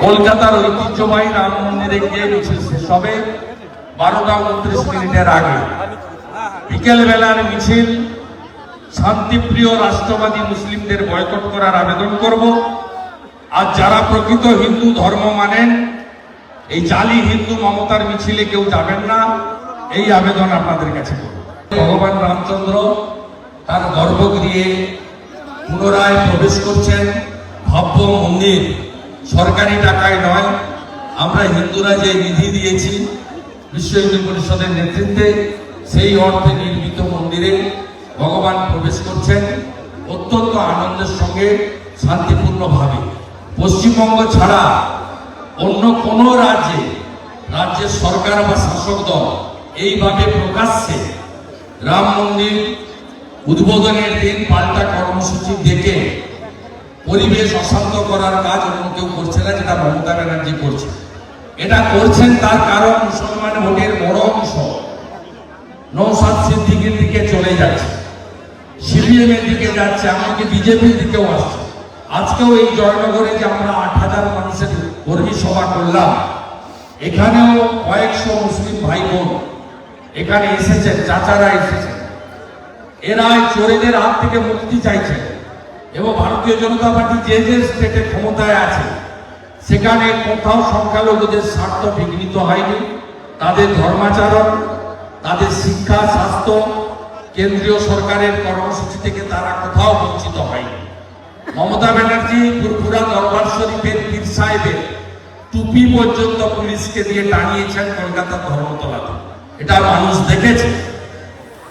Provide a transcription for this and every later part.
কলকাতার ঐতিহ্যবাহী রাম মন্দিরে গিয়ে মিছিল শেষ হবে 12:29 আগে। বিকেল বেলার মিছিল শান্তিপ্রিয় রাষ্ট্রবাদী মুসলিমদের বয়কট করার আবেদন করব। আর যারা প্রকৃত হিন্দু ধর্ম মানেন, এই জালি হিন্দু মমতার মিছিলে কেউ যাবেন না, এই আবেদন আপনাদের কাছে করব। ভগবান রামচন্দ্র তার গর্ভগৃহে পুনরায় প্রবেশ করছেন। ভব্য মন্দির, সরকারি টাকায় নয়, আমরা হিন্দুরা যে নিধি দিয়েছি বিশ্ব হিন্দু পরিষদের নেতৃত্বে, সেই অর্থে নির্মিত মন্দিরে ভগবান প্রবেশ করছেন অত্যন্ত আনন্দের সঙ্গে, শান্তিপূর্ণভাবে। পশ্চিমবঙ্গ ছাড়া অন্য কোন রাজ্যের সরকার বা শাসক দল এইভাবে প্রকাশ্যে রাম মন্দির উদ্বোধনের দিন পাল্টা কর্মসূচি দেখে পরিবেশ অশান্ত করার কাজ অন্য কেউ করছে না, যেটা মমতা ব্যানার্জি করছে। এটা করছেন তার কারণ মুসলমান ভোটের বড় অংশ নওশাদ সিদ্দিকীর দিকে চলে যাচ্ছে, সিপিএম এর দিকে যাচ্ছে, এমনকি বিজেপির দিকেও আসছে। আজকেও এই জয়নগরে যে আমরা 8,000 মানুষের কর্মী সভা করলাম, এখানেও কয়েকশো মুসলিম ভাই বোন এখানে এসেছেন, চাচারা এসেছেন। এরা চোরেদের হাত থেকে মুক্তি চাইছেন এবং ভারতীয় জনতা পার্টি যে যে স্টেটে ক্ষমতায় আছে সেখানে কোথাও সংখ্যালঘুদের স্বার্থ বিঘ্নিত হয়নি। তাদের ধর্মাচরণ, তাদের শিক্ষা, স্বাস্থ্য, কেন্দ্রীয় সরকারের কর্মসূচি থেকে তারা কোথাও বঞ্চিত হয়নি। মমতা ব্যানার্জি পুরপুরা দরবার শরীফের পীর সাহেবের টুপি পর্যন্ত পুলিশকে দিয়ে টানিয়েছেন কলকাতার ধর্মতলাতে, এটা মানুষ দেখেছে।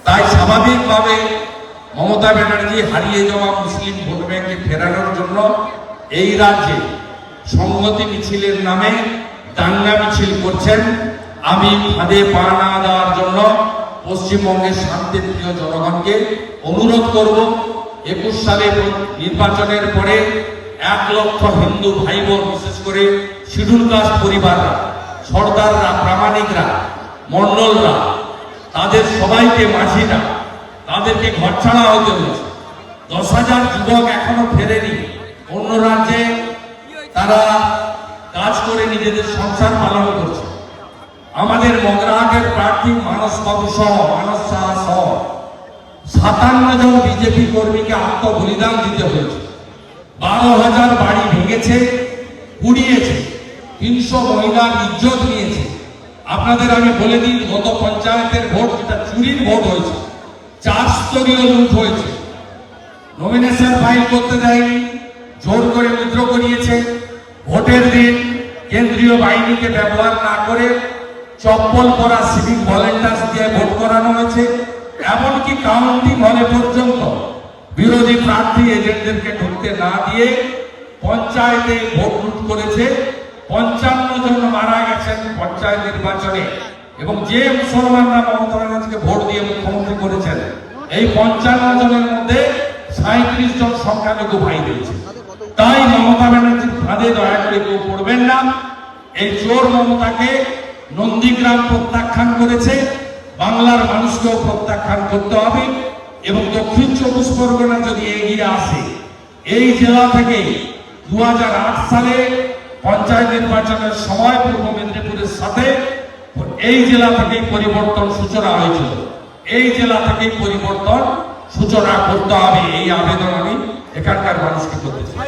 তাই স্বাভাবিকভাবে মমতা ব্যানার্জি হারিয়ে যাওয়া মুসলিম ভোট ব্যাংকে ফেরানোর জন্য এই রাজ্যে সংহতি মিছিলের নামে দাঙ্গা মিছিল করছেন। আমি ফাঁদে পা না দেওয়ার জন্য পশ্চিমবঙ্গের শান্তিপ্রিয় জনগণকে অনুরোধ করব, 21 সালে নির্বাচনের পরে 1 লক্ষ হিন্দু ভাই বোন, বিশেষ করে শিডিউল কাস্ট পরিবাররা, সর্দাররা, প্রামাণিকরা, মন্ডলরা, তাদের সবাইকে, মাঝিরা, তাদেরকে ঘরছাড়া হতে হয়েছে। 10,000 যুবক এখনো ফেরেনি। অন্য রাজ্যে তারা কাজ করে নিজেদের সংসার পালন করছে। আমাদের মগরাহাটের প্রার্থী মানস বাবু সহ, মানস সাহা সহ 57 জন বিজেপি কর্মীকে আত্মবলিদান দিতে হয়েছে। 12,000 বাড়ি ভেঙেছে, পুড়িয়েছে, 300 মহিলার ইজ্জত নিয়েছে। আপনাদের আমি বলে দিই, গত পঞ্চায়েতের ভোট, যেটা চুরির ভোট হয়েছে, 4 স্তরীয় লুট হয়েছে। নমিনেশন ফাইল করতে দেয়নি, জোর করে বিদ্রোহ করিয়েছে। ভোটের দিন কেন্দ্রীয় বাহিনীকে ব্যবহার না করে চপ্পল পরা সিভিক ভলেন্টার্স দিয়ে ভোট করানো হয়েছে। এমনকি কাউন্টিং হলে পর্যন্ত বিরোধী প্রার্থী এজেন্টদেরকে ঢুকতে না দিয়ে পঞ্চায়েতে ভোট লুট করেছে। 55 জন মারা গেছেন পঞ্চায়েত নির্বাচনে। এবং যে মুসলমানরা মমতা ব্যানার্জিকে ভোট দিয়ে মুখ্যমন্ত্রী করেছেন, এই 55 জনের মধ্যে 37 জন সংখ্যালঘু ভাই রয়েছে। তাই মমতা ব্যানার্জির ফাঁদে দয়া করে কেউ পড়বেন না। এই চোর মমতাকে নন্দীগ্রাম প্রত্যাখ্যান করেছে, বাংলার মানুষকেও প্রত্যাখ্যান করতে হবে। এবং দক্ষিণ 24 পরগনা যদি এগিয়ে আসে, এই জেলা থেকে 2008 সালে পঞ্চায়েত নির্বাচনের সময় পূর্ব মেদিনীপুরের সাথে এই জেলা থেকেই পরিবর্তন সূচনা হয়েছিল। এই জেলা থেকেই পরিবর্তন সূচনা করতে হবে, এই আবেদন আমি এখানকার মানুষকে করতে চাই।